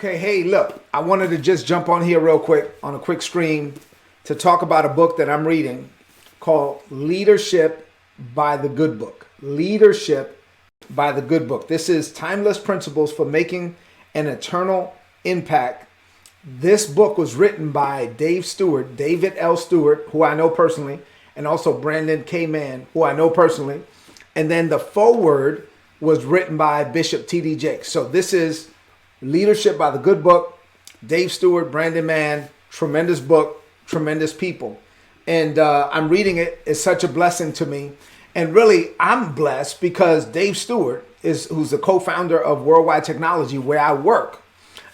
Okay, hey, look, I wanted to just jump on here real quick on a quick stream to talk about a book that I'm reading called Leadership by the Good Book. Leadership by the Good Book. This is Timeless Principles for Making an Eternal Impact. This book was written by David L. Stewart, who I know personally, and also Brandon K. Mann, who I know personally. And then the foreword was written by Bishop T.D. Jakes. So this is Leadership by the Good Book. Dave Stewart, Brandon Mann, tremendous book, tremendous people. And I'm reading it. It's such a blessing to me. And really, I'm blessed because Dave Stewart, who's the co-founder of Worldwide Technology, where I work.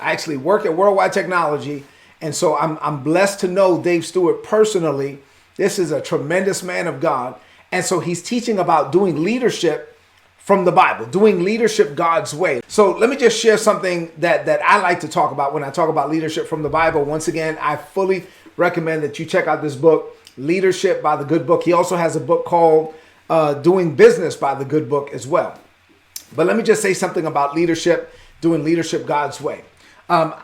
I actually work at Worldwide Technology. And so I'm blessed to know Dave Stewart personally. This is a tremendous man of God. And so he's teaching about doing leadership from the Bible, doing leadership God's way. So let me just share something that I like to talk about when I talk about leadership from the Bible. Once again, I fully recommend that you check out this book, Leadership by the Good Book. He also has a book called Doing Business by the Good Book as well. But let me just say something about leadership, doing leadership God's way.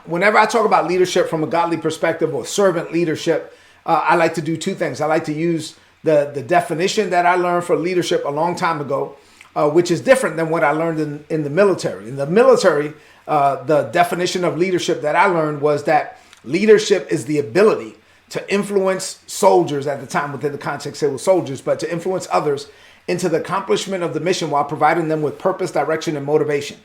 Whenever I talk about leadership from a godly perspective or servant leadership, I like to do two things. I like to use the definition that I learned for leadership a long time ago, which is different than what I learned in the military. In the military, the definition of leadership that I learned was that leadership is the ability to influence soldiers at the time, within the context it was soldiers, but to influence others into the accomplishment of the mission while providing them with purpose, direction, and motivation.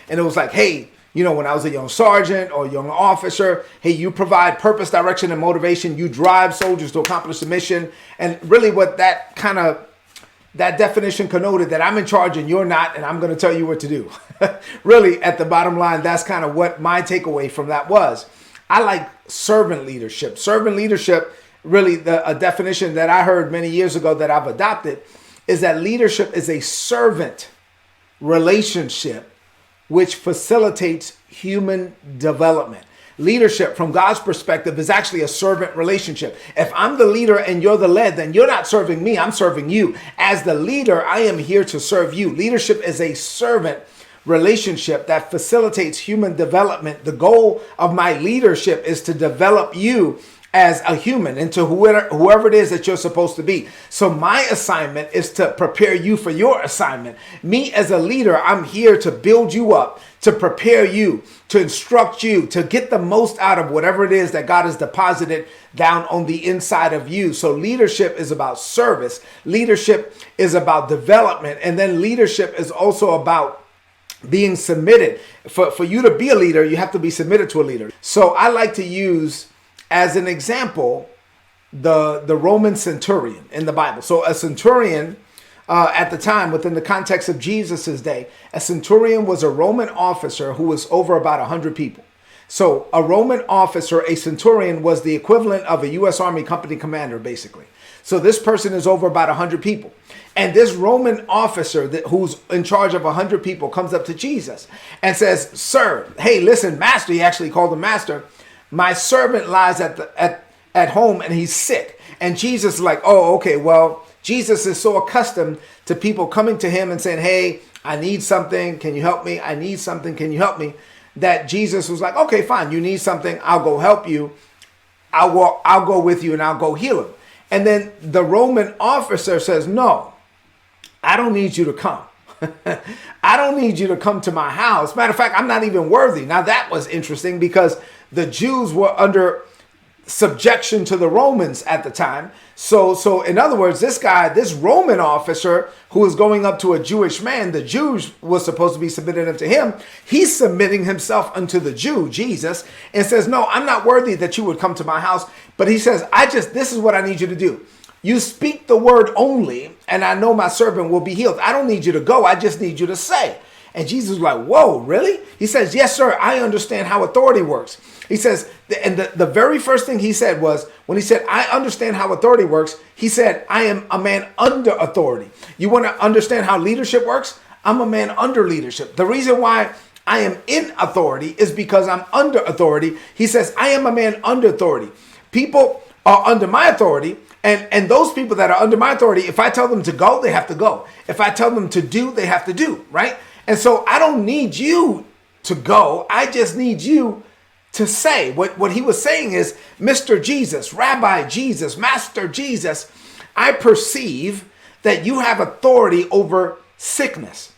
And it was like, hey, you know, when I was a young sergeant or young officer, hey, you provide purpose, direction, and motivation. You drive soldiers to accomplish the mission. And really what that definition connoted, that I'm in charge and you're not, and I'm going to tell you what to do. Really, at the bottom line, that's kind of what my takeaway from that was. I like servant leadership. Servant leadership, really a definition that I heard many years ago that I've adopted, is that leadership is a servant relationship which facilitates human development. Leadership, from God's perspective, is actually a servant relationship. If I'm the leader and you're the led, then you're not serving me, I'm serving you. As the leader, I am here to serve you. Leadership is a servant relationship that facilitates human development. The goal of my leadership is to develop you as a human into whoever it is that you're supposed to be. So my assignment is to prepare you for your assignment. Me as a leader, I'm here to build you up, to prepare you, to instruct you, to get the most out of whatever it is that God has deposited down on the inside of you. So leadership is about service. Leadership is about development. And then leadership is also about being submitted. For you to be a leader, you have to be submitted to a leader. So I like to use, as an example, the Roman centurion in the Bible. So a centurion at the time, within the context of Jesus's day, a centurion was a Roman officer who was over about 100 people. So a Roman officer, a centurion, was the equivalent of a U.S. Army company commander, basically. So this person is over about 100 people. And this Roman officer who's in charge of 100 people comes up to Jesus and says, "Sir, hey, listen, master," he actually called him master, "my servant lies at home and he's sick." And Jesus is like, oh, okay, well, Jesus is so accustomed to people coming to him and saying, "Hey, I need something. Can you help me? I need something. Can you help me?" That Jesus was like, "Okay, fine. You need something. I'll go help you. I'll go with you and I'll go heal him." And then the Roman officer says, "No, I don't need you to come. I don't need you to come to my house. Matter of fact, I'm not even worthy." Now that was interesting because the Jews were under subjection to the Romans at the time. So in other words, this Roman officer who was going up to a Jewish man, the Jews was supposed to be submitted unto him. He's submitting himself unto the Jew, Jesus, and says, "No, I'm not worthy that you would come to my house." But he says, this is what I need you to do. You speak the word only, and I know my servant will be healed. I don't need you to go. I just need you to say. And Jesus was like, "Whoa, really?" He says, "Yes, sir. I understand how authority works." He says, and the very first thing he said was, when he said, "I understand how authority works," he said, "I am a man under authority." You want to understand how leadership works? I'm a man under leadership. The reason why I am in authority is because I'm under authority. He says, "I am a man under authority." People are under my authority. And those people that are under my authority, if I tell them to go, they have to go. If I tell them to do, they have to do, right? And so I don't need you to go. I just need you to say. What he was saying is, Mr. Jesus, Rabbi Jesus, Master Jesus, I perceive that you have authority over sickness.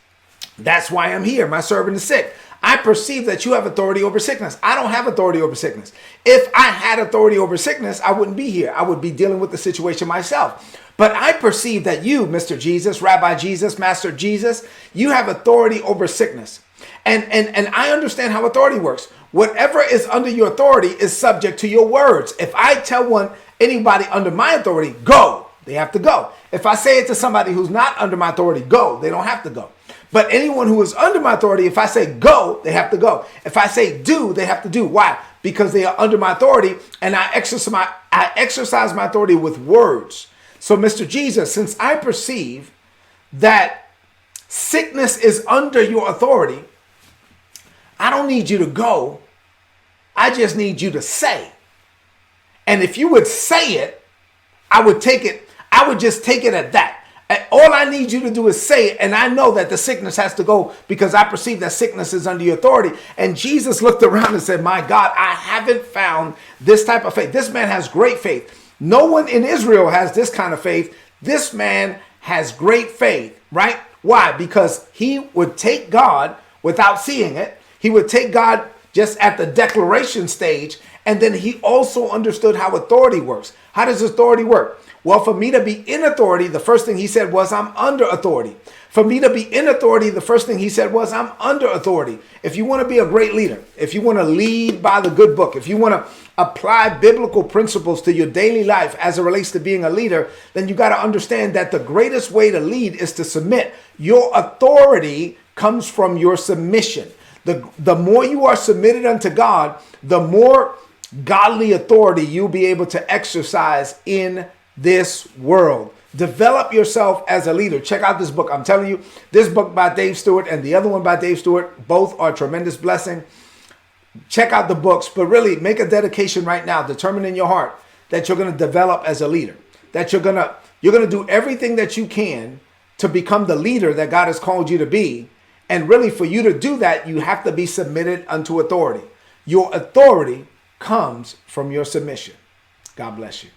That's why I'm here. My servant is sick. I perceive that you have authority over sickness. I don't have authority over sickness. If I had authority over sickness, I wouldn't be here. I would be dealing with the situation myself. But I perceive that you, Mr. Jesus, Rabbi Jesus, Master Jesus, you have authority over sickness. And I understand how authority works. Whatever is under your authority is subject to your words. If I tell anybody under my authority, go, they have to go. If I say it to somebody who's not under my authority, go, they don't have to go. But anyone who is under my authority, if I say go, they have to go. If I say do, they have to do. Why? Because they are under my authority, and I exercise my authority with words. So, Mr. Jesus, since I perceive that sickness is under your authority, I don't need you to go. I just need you to say. And if you would say it, I would just take it at that. All I need you to do is say it, and I know that the sickness has to go because I perceive that sickness is under your authority. And Jesus looked around and said, my God, I haven't found this type of faith. This man has great faith. No one in Israel has this kind of faith. This man has great faith, right? Why? Because he would take God without seeing it. He would take God just at the declaration stage. And then he also understood how authority works. How does authority work? Well, for me to be in authority, the first thing he said was, I'm under authority. For me to be in authority, the first thing he said was, I'm under authority. If you want to be a great leader, if you want to lead by the good book, if you want to apply biblical principles to your daily life as it relates to being a leader, then you got to understand that the greatest way to lead is to submit. Your authority comes from your submission. The more you are submitted unto God, the more godly authority you'll be able to exercise in this world. Develop yourself as a leader. Check out this book. I'm telling you, this book by Dave Stewart and the other one by Dave Stewart, both are a tremendous blessing. Check out the books, but really make a dedication right now. Determine in your heart that you're going to develop as a leader, that you're going to do everything that you can to become the leader that God has called you to be. And really, for you to do that, you have to be submitted unto authority. Your authority comes from your submission. God bless you.